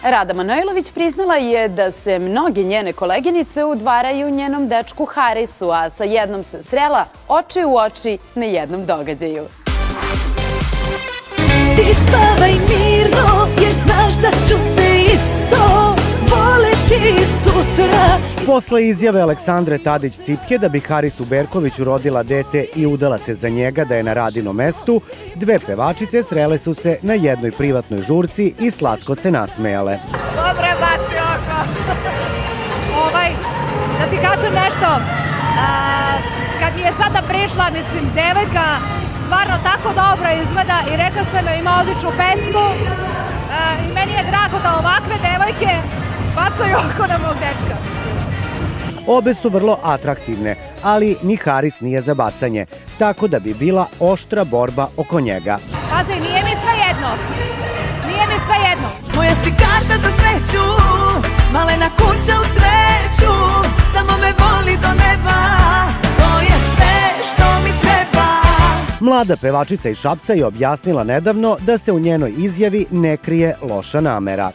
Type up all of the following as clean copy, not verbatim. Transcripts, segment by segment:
Rada Manojlović priznala je da se mnoge njene koleginice udvaraju njenom dečku Harisu, a sa jednom se srela oči u oči na jednom događaju. Ti spavaj mirno, jer znaš da ću te isto voleti sutra. Posle izjave Aleksandre Tadić-Cipke da bi Harisu Berkoviću rodila dete i udala se za njega da je na Radinom mestu, dve pevačice srele su se na jednoj privatnoj žurci i slatko se nasmejale. Dobre, baci oko. Da ti kažem nešto, kad mi je sada prišla, devojka, stvarno tako dobro izgleda i rekla sam joj ima odličnu pesmu i meni je drago da ovakve devojke bacaju oko na mog dečka. Obe su vrlo atraktivne, ali ni Haris nije za bacanje, tako da bi bila oštra borba oko njega. Pazi, nije mi svejedno. Nije mi svejedno. Moja si karta za sreću, malena kuća u cveću, samo me voli do neba, to je sve što mi treba. Mlada pevačica iz Šapca je objasnila nedavno da se u njenoj izjavi ne krije loša namera.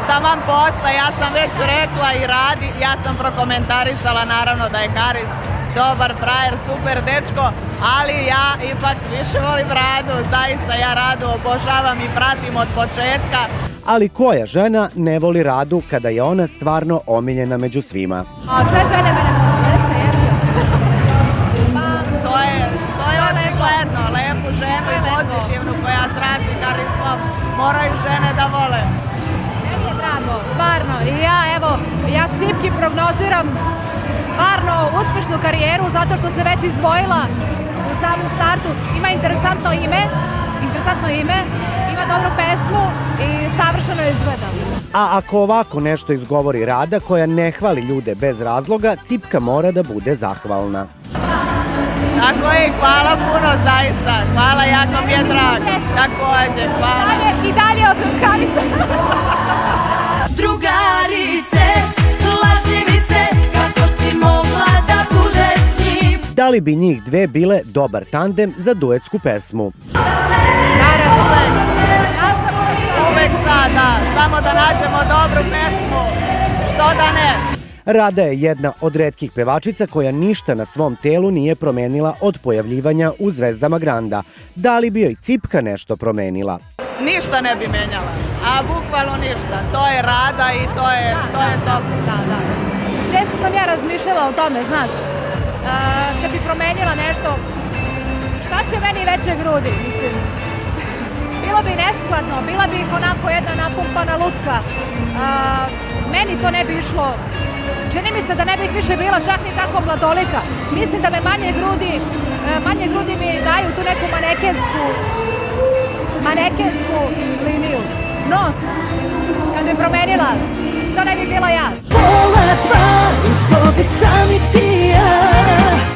Taman posla, ja sam već rekla i Radi, ja sam prokomentarisala naravno da je Haris dobar frajer, super dečko, ali ja ipak više volim Radu, zaista ja Radu obožavam i pratim od početka. Ali koja žena ne voli Radu kada je ona stvarno omiljena među svima? A sve žene mene voli, jeste. To je očigledno, lepu ženu i pozitivnu koja zrači karizmom, moraju žene da vole. Meni je drago, stvarno. I ja Cipki prognoziram stvarno uspešnu karijeru zato što se već izdvojila u samom startu. Ima interesantno ime, ima dobru pesmu i savršeno izgleda. A ako ovako nešto izgovori Rada, koja ne hvali ljude bez razloga, Cipka mora da bude zahvalna. Tako je, hvala puno, zaista. Hvala, jako mi je drago. Takođe, hvala. I dalje od Harisa. Drugarice, lažljivice, kako si mogla da budeš s njim. Da li bi njih dve bile dobar tandem za duetsku pesmu? Naravno, uvek da, samo da nađemo dobru pesmu, što da ne. Rada je jedna od retkih pevačica koja ništa na svom telu nije promenila od pojavljivanja u Zvezdama Granda. Da li bi joj Cipka nešto promenila? Ništa ne bi menjala, a bukvalno ništa. To je Rada i to je to. Da. Često sam ja razmišljala o tome, znaš, kad bi promenila nešto, šta će meni veće grudi, mislim. Bilo bi neskladno, bila bi onako jedna napumpana lutka. Meni to ne bi išlo. Čini mi se da ne bih više bila čak ni tako mladolika. Mislim da me manje grudi mi daju tu neku manekensku liniju. Nos, kad bi promenila, to ne bi bila ja. Pola dva, u sobi sami ti ja.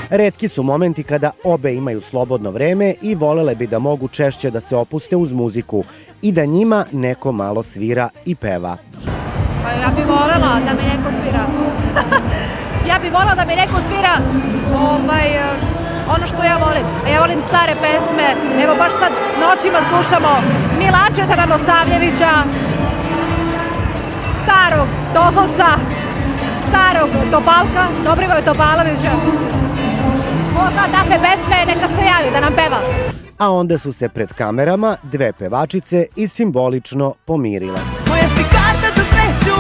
Retki su momenti kada obe imaju slobodno vreme i volele bi da mogu češće da se opuste uz muziku i da njima neko malo svira i peva. Pa ja bih voljela da mi neko svira. Ja bih voljela da mi neko svira ono što ja volim. Ja volim stare pesme. Evo baš sad noćima slušamo Milačeta Radosavljevića, starog Dozovca, starog Topalka, Dobrivoja Topalovića. Ko zna takve pesme, neka se javi da nam peva. A onda su se pred kamerama dve pevačice i simbolično pomirile. Moja si karta za sreću,